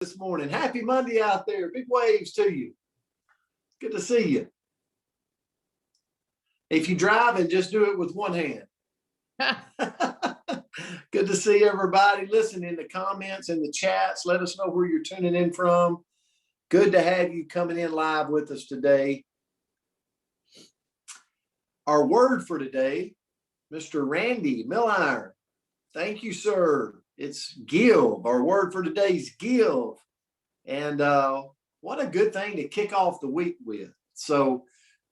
this morning. Happy Monday out there. Big waves to you. Good to see you. If you drive and just do it with one hand. Good to see everybody. Listen, in the comments and the chats, let us know where you're tuning in from. Good to have you coming in live with us today. Our word for today, Mr. Randy Milliron. Thank you, sir. It's give. Our word for today is give. And what a good thing to kick off the week with. So,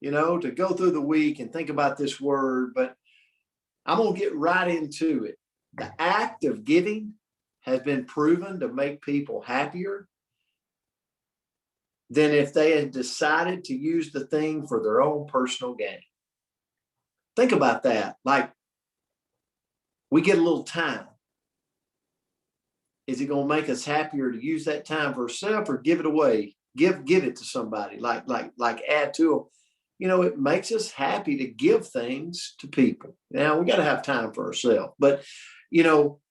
to go through the week and think about this word, but I'm going to get right into it. The act of giving has been proven to make people happier than if they had decided to use the thing for their own personal gain. Think about that. Like, we get a little time. Is it going to make us happier to use that time for ourselves or give it away? Give it to somebody, like add to them. It makes us happy to give things to people. Now, we got to have time for ourselves. But,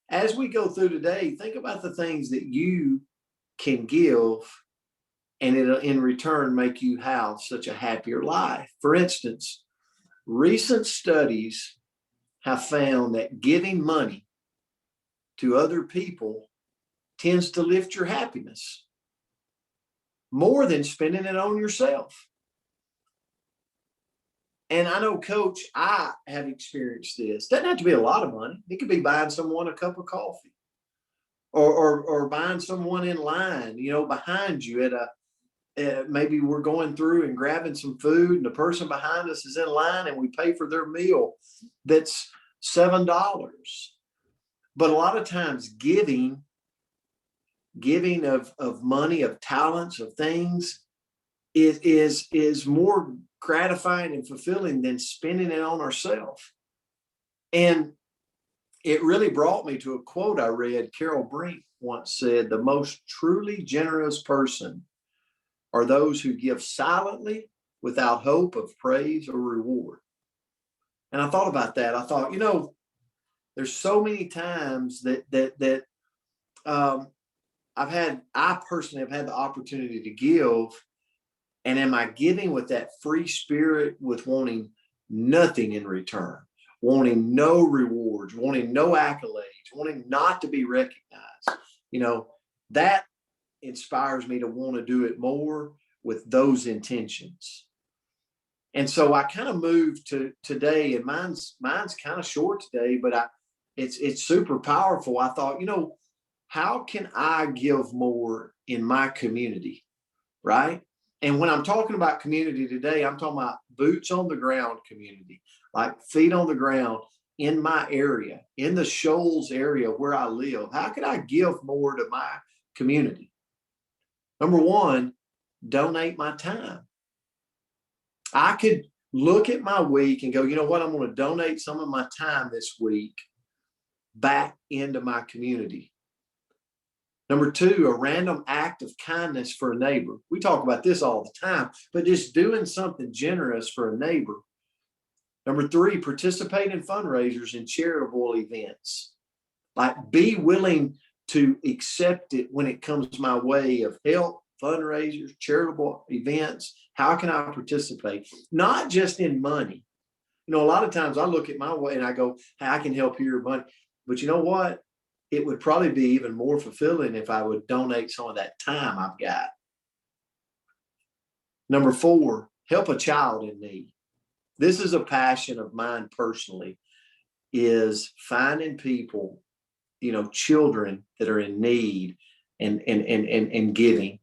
as we go through today, think about the things that you can give, and it'll in return make you have such a happier life. For instance, recent studies have found that giving money to other people tends to lift your happiness more than spending it on yourself. And I know, Coach, I have experienced this. Doesn't have to be a lot of money. It could be buying someone a cup of coffee or buying someone in line, behind you at maybe we're going through and grabbing some food and the person behind us is in line and we pay for their meal. That's $7. But a lot of times giving of money, of talents, of things is more gratifying and fulfilling than spending it on ourselves. And it really brought me to a quote I read. Carol Brink once said, "The most truly generous person are those who give silently without hope of praise or reward." And I thought about that. I thought, there's so many times that I personally have had the opportunity to give. And am I giving with that free spirit, with wanting nothing in return, wanting no rewards, wanting no accolades, wanting not to be recognized? That inspires me to want to do it more with those intentions. And so I kind of moved to today, and mine's kind of short today, but it's super powerful. I thought, how can I give more in my community, right? And when I'm talking about community today, I'm talking about boots on the ground community, like feet on the ground in my area, in the Shoals area where I live. How can I give more to my community? Number one, donate my time. I could look at my week and go, you know what? I'm going to donate some of my time this week back into my community. Number two, a random act of kindness for a neighbor. We talk about this all the time, but just doing something generous for a neighbor. Number three, participate in fundraisers and charitable events. Like, be willing to accept it when it comes my way of help, fundraisers, charitable events. How can I participate? Not just in money. A lot of times I look at my way and I go, hey, I can help here, money. But you know what? It would probably be even more fulfilling if I would donate some of that time I've got. Number four, help a child in need. This is a passion of mine personally, is finding people, children that are in need and giving.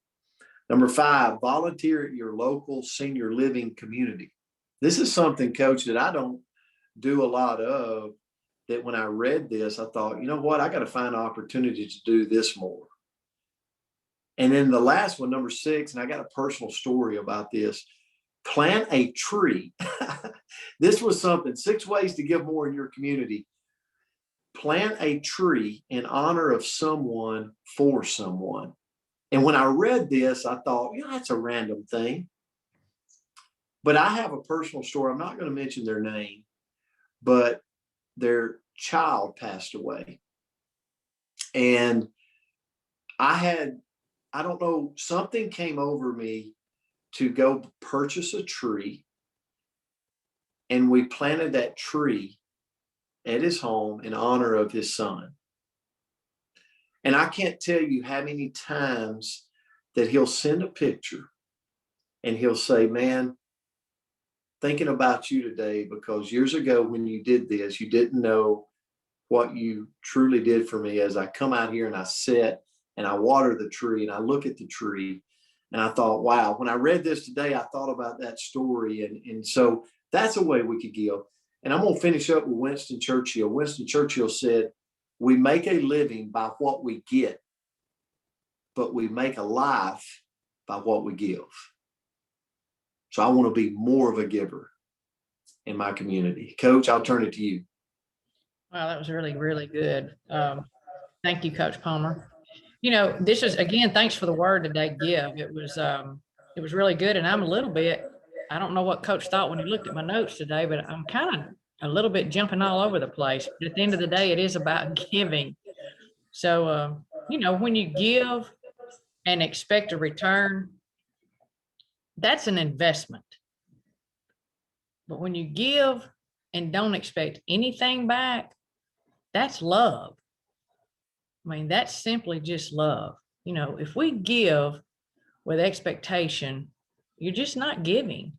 Number five, volunteer at your local senior living community. This is something, Coach, that I don't do a lot of. That when I read this, I thought, you know what, I got to find an opportunity to do this more. And then the last one, number six, and I got a personal story about this, plant a tree. This was something, 6 ways to give more in your community. Plant a tree in honor of someone for someone. And when I read this, I thought, that's a random thing. But I have a personal story. I'm not going to mention their name, but their child passed away. And I had I don't know, something came over me to go purchase a tree, and we planted that tree at his home in honor of his son. And I can't tell you how many times that he'll send a picture and he'll say, man, thinking about you today, because years ago when you did this, you didn't know what you truly did for me, as I come out here and I sit and I water the tree and I look at the tree. And I thought, wow, when I read this today, I thought about that story. And so that's a way we could give. And I'm going to finish up with Winston Churchill. Winston Churchill said, we make a living by what we get, but we make a life by what we give. So I want to be more of a giver in my community. Coach, I'll turn it to you. Wow, that was really, really good. Thank you, Coach Palmer. You know, this is, again, thanks for the word today, give. It was really good. And I'm a little bit, I don't know what Coach thought when he looked at my notes today, but I'm kind of a little bit jumping all over the place. But at the end of the day, it is about giving. So, you know, when you give and expect a return, that's an investment. But when you give and don't expect anything back, that's love. I mean, that's simply just love. You know, if we give with expectation, you're just not giving.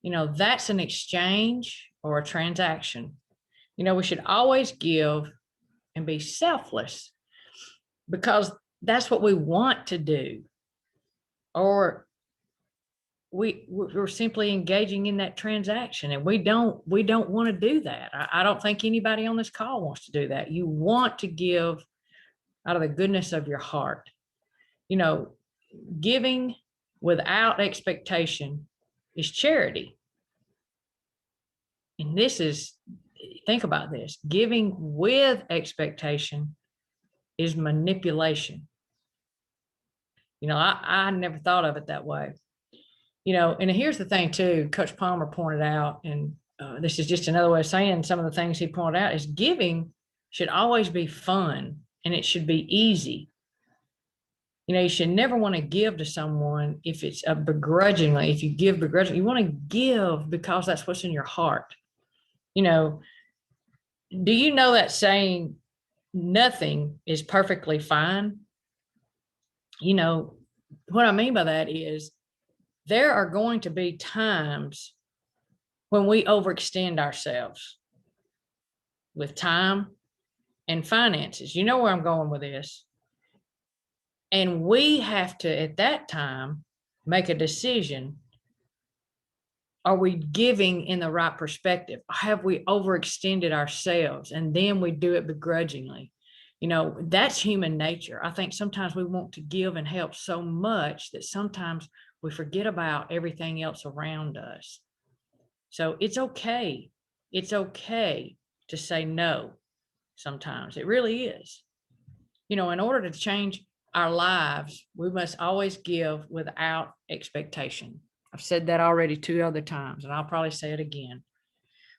You know, that's an exchange or a transaction. You know, we should always give and be selfless, because that's what we want to do. Or we're simply engaging in that transaction, and we don't want to do that. I don't think anybody on this call wants to do that. You want to give out of the goodness of your heart. You know, giving without expectation is charity. And this is, think about this, giving with expectation is manipulation. You know, I never thought of it that way. You know, and here's the thing too, Coach Palmer pointed out, and this is just another way of saying some of the things he pointed out, is giving should always be fun, and it should be easy. You know, you should never want to give to someone if it's begrudgingly. If you give begrudgingly, you want to give because that's what's in your heart. You know, do you know that saying, nothing is perfectly fine? You know, what I mean by that is there are going to be times when we overextend ourselves with time and finances. You know where I'm going with this. And we have to, at that time, make a decision. Are we giving in the right perspective? Have we overextended ourselves? And then we do it begrudgingly. You know, that's human nature. I think sometimes we want to give and help so much that sometimes we forget about everything else around us. So it's okay. It's okay to say no sometimes. It really is. You know, in order to change our lives, we must always give without expectation. I've said that already 2 other times, and I'll probably say it again.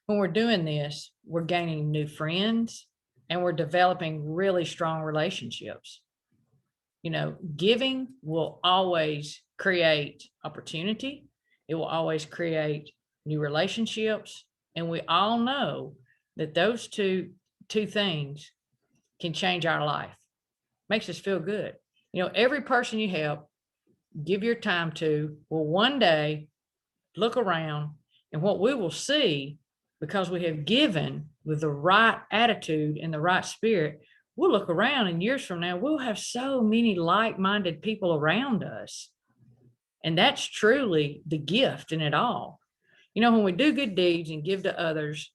When we're doing this, we're gaining new friends and we're developing really strong relationships. You know, giving will always create opportunity. It will always create new relationships. And we all know that those two things can change our life. Makes us feel good. You know, every person you help, give your time to, will one day look around, and what we will see, because we have given with the right attitude and the right spirit, we'll look around, and years from now, we'll have so many like-minded people around us. And that's truly the gift in it all. You know, when we do good deeds and give to others,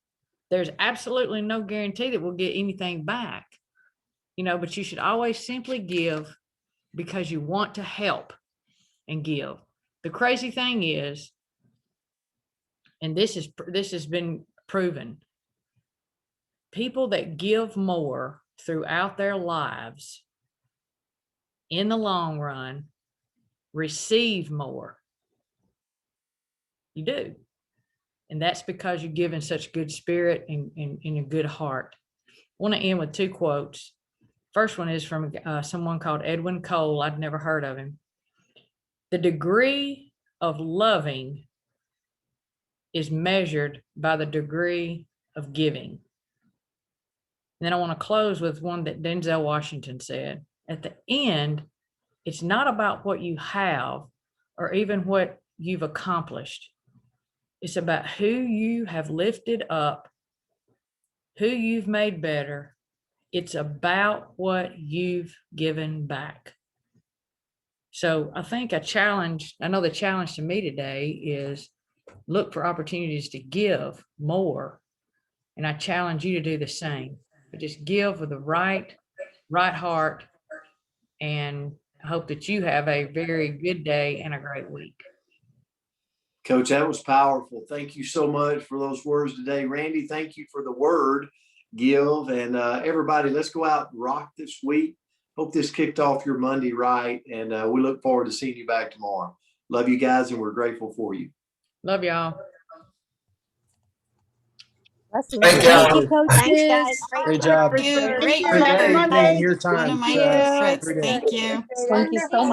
there's absolutely no guarantee that we'll get anything back. You know, but you should always simply give because you want to help and give. The crazy thing is, and this has been proven, people that give more throughout their lives in the long run receive more. You do. And that's because you give in such good spirit and in a good heart. I want to end with 2 quotes First one is from someone called Edwin Cole. I'd never heard of him. The degree of loving is measured by the degree of giving. And then I want to close with one that Denzel Washington said. At the end, it's not about what you have or even what you've accomplished. It's about who you have lifted up, who you've made better. It's about what you've given back. So I think I know the challenge to me today is look for opportunities to give more. And I challenge you to do the same. But just give with the right heart. And I hope that you have a very good day and a great week. Coach, that was powerful. Thank you so much for those words today. Randy, thank you for the word, give. And everybody, let's go out and rock this week. Hope this kicked off your Monday right. And we look forward to seeing you back tomorrow. Love you guys, and we're grateful for you. Love y'all. Thank you, Coach. Thanks, guys. Great job. Great Great word. day. Again, your time. One of my It's, favorites. great day. Thank you. Thank you so much.